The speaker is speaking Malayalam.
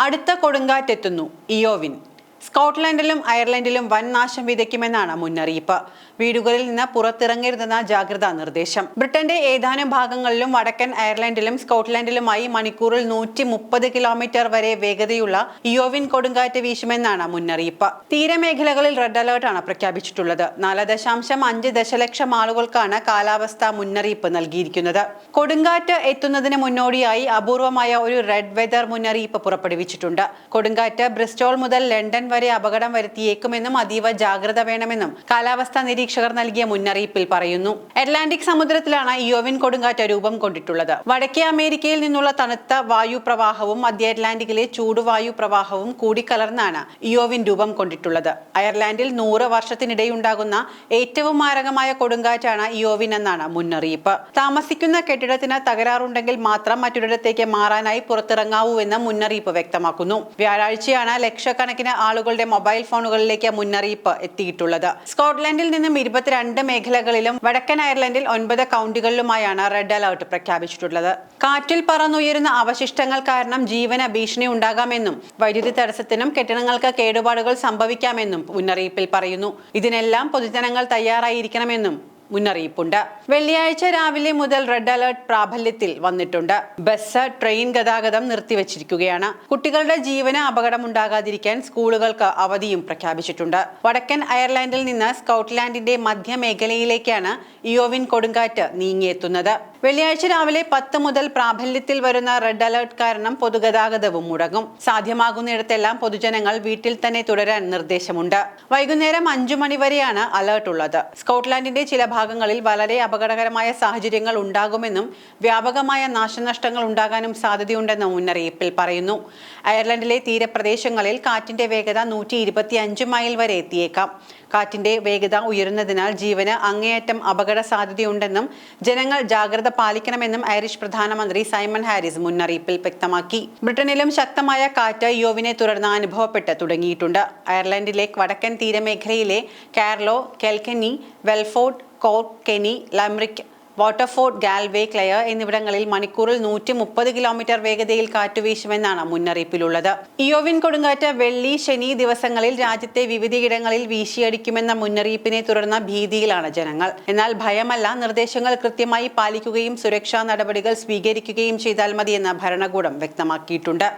അടുത്ത കൊടുങ്കാറ്റെത്തുന്നു. ഇയോവിൻ. സ്കോട്ട്ലൻഡിലും അയർലൻഡിലും വൻ നാശം വിതയ്ക്കുമെന്നാണ് മുന്നറിയിപ്പ്. വീടുകളിൽ നിന്ന് പുറത്തിറങ്ങരുതെന്ന ജാഗ്രതാ നിർദ്ദേശം. ബ്രിട്ടന്റെ ഏതാനും ഭാഗങ്ങളിലും വടക്കൻ അയർലൻഡിലും സ്കോട്ട്ലൻഡിലുമായി മണിക്കൂറിൽ 130 കിലോമീറ്റർ വരെ വേഗതയുള്ള ഇയോവിൻ കൊടുങ്കാറ്റ് വീശുമെന്നാണ് മുന്നറിയിപ്പ്. തീരമേഖലകളിൽ റെഡ് അലേർട്ടാണ് പ്രഖ്യാപിച്ചിട്ടുള്ളത്. 4.5 ദശലക്ഷം ആളുകൾക്കാണ് കാലാവസ്ഥാ മുന്നറിയിപ്പ് നൽകിയിരിക്കുന്നത്. കൊടുങ്കാറ്റ് എത്തുന്നതിന് മുന്നോടിയായി അപൂർവമായ ഒരു റെഡ് വെതർ മുന്നറിയിപ്പ് പുറപ്പെടുവിച്ചിട്ടുണ്ട്. കൊടുങ്കാറ്റ് ബ്രിസ്റ്റോൾ മുതൽ ലണ്ടൻ വരെ അപകടം വരുത്തിയേക്കുമെന്നും അതീവ ജാഗ്രത വേണമെന്നും കാലാവസ്ഥാ നിരീക്ഷകർ നൽകിയ മുന്നറിയിപ്പിൽ പറയുന്നു. അറ്റ്ലാന്റിക് സമുദ്രത്തിലാണ് ഇയോവിൻ കൊടുങ്കാറ്റ് രൂപം കൊണ്ടിട്ടുള്ളത്. വടക്കേ അമേരിക്കയിൽ നിന്നുള്ള തണുത്ത വായു പ്രവാഹവും മധ്യ അറ്റ്ലാന്റിക്കിലെ ചൂടുവായു പ്രവാഹവും കൂടിക്കലർന്നാണ് ഇയോവിൻ രൂപം കൊണ്ടിട്ടുള്ളത്. അയർലാൻഡിൽ 100 വർഷത്തിനിടെയുണ്ടാകുന്ന ഏറ്റവും മാരകമായ കൊടുങ്കാറ്റാണ് ഇയോവിൻ എന്നാണ് മുന്നറിയിപ്പ്. താമസിക്കുന്ന കെട്ടിടത്തിന് തകരാറുണ്ടെങ്കിൽ മാത്രം മറ്റൊരിടത്തേക്ക് മാറാനായി പുറത്തിറങ്ങാവൂവെന്ന് മുന്നറിയിപ്പ് വ്യക്തമാക്കുന്നു. വ്യാഴാഴ്ചയാണ് ലക്ഷക്കണക്കിന് ആളുകളുടെ മൊബൈൽ ഫോണുകളിലേക്ക് മുന്നറിയിപ്പ് എത്തിയിട്ടുള്ളത്. സ്കോട്ട്ലൻഡിൽ നിന്നും 22 മേഖലകളിലും വടക്കൻ അയർലൻഡിൽ 9 കൗണ്ടികളിലുമായാണ് റെഡ് അലേർട്ട് പ്രഖ്യാപിച്ചിട്ടുള്ളത്. കാറ്റിൽ പറന്നുയരുന്ന അവശിഷ്ടങ്ങൾ കാരണം ജീവന് ഭീഷണി ഉണ്ടാകാമെന്നും വൈദ്യുതി തടസ്സത്തിനും കെട്ടിടങ്ങൾക്ക് കേടുപാടുകൾ സംഭവിക്കാമെന്നും മുന്നറിയിപ്പിൽ പറയുന്നു. ഇതിനെല്ലാം പൊതുജനങ്ങൾ തയ്യാറായിരിക്കണമെന്നും മുന്നറിയിപ്പുണ്ട്. വെള്ളിയാഴ്ച രാവിലെ മുതൽ റെഡ് അലേർട്ട് പ്രാബല്യത്തിൽ വന്നിട്ടുണ്ട്. ബസ്, ട്രെയിൻ ഗതാഗതം നിർത്തിവച്ചിരിക്കുകയാണ്. കുട്ടികളുടെ ജീവന് അപകടമുണ്ടാകാതിരിക്കാൻ സ്കൂളുകൾക്ക് അവധിയും പ്രഖ്യാപിച്ചിട്ടുണ്ട്. വടക്കൻ അയർലൻഡിൽ നിന്ന് സ്കോട്ട്ലാൻഡിന്റെ മധ്യമേഖലയിലേക്കാണ് ഇയോവിൻ കൊടുങ്കാറ്റ് നീങ്ങിയെത്തുന്നത്. വെള്ളിയാഴ്ച രാവിലെ 10 മുതൽ പ്രാബല്യത്തിൽ വരുന്ന റെഡ് അലേർട്ട് കാരണം പൊതുഗതാഗതവും മുടങ്ങും. സാധ്യമാകുന്നിടത്തെല്ലാം പൊതുജനങ്ങൾ വീട്ടിൽ തന്നെ തുടരാൻ നിർദ്ദേശമുണ്ട്. വൈകുന്നേരം 5 മണി വരെയാണ് അലേർട്ട് ഉള്ളത്. സ്കോട്ട്ലാൻഡിന്റെ ചില ഭാഗങ്ങളിൽ വളരെ അപകടകരമായ സാഹചര്യങ്ങൾ ഉണ്ടാകുമെന്നും വ്യാപകമായ നാശനഷ്ടങ്ങൾ ഉണ്ടാകാനും സാധ്യതയുണ്ടെന്നും മുന്നറിയിപ്പിൽ പറയുന്നു. അയർലൻഡിലെ തീരപ്രദേശങ്ങളിൽ കാറ്റിന്റെ വേഗത 125 മൈൽ വരെ എത്തിയേക്കാം. കാറ്റിന്റെ വേഗത ഉയരുന്നതിനാൽ ജീവന് അങ്ങേയറ്റം അപകട സാധ്യതയുണ്ടെന്നും ജനങ്ങൾ ജാഗ്രത പാലിക്കണമെന്നും ഐറിഷ് പ്രധാനമന്ത്രി സൈമൺ ഹാരിസ് മുന്നറിയിപ്പിൽ വ്യക്തമാക്കി. ബ്രിട്ടനിലും ശക്തമായ കാറ്റ് ഇയോവിനെ തുടർന്ന് അനുഭവപ്പെട്ട് തുടങ്ങിയിട്ടുണ്ട്. അയർലൻഡിലെ വടക്കൻ തീരമേഖലയിലെ Carlow, Kilkenny, Wexford, Cork, Kerry, Limerick, Waterford, Galway, Clare എന്നിവിടങ്ങളിൽ മണിക്കൂറിൽ 130 കിലോമീറ്റർ വേഗതയിൽ കാറ്റ് വീശുമെന്നാണ് മുന്നറിയിപ്പിലുള്ളത്. ഇയോവിൻ കൊടുങ്കാറ്റ് വെള്ളി, ശനി ദിവസങ്ങളിൽ രാജ്യത്തെ വിവിധയിടങ്ങളിൽ വീശിയടിക്കുമെന്ന മുന്നറിയിപ്പിനെ തുടർന്ന് ഭീതിയിലാണ് ജനങ്ങൾ. എന്നാൽ ഭയമല്ല, നിർദ്ദേശങ്ങൾ കൃത്യമായി പാലിക്കുകയും സുരക്ഷാ നടപടികൾ സ്വീകരിക്കുകയും ചെയ്താൽ മതിയെന്ന് ഭരണകൂടം വ്യക്തമാക്കിയിട്ടുണ്ട്.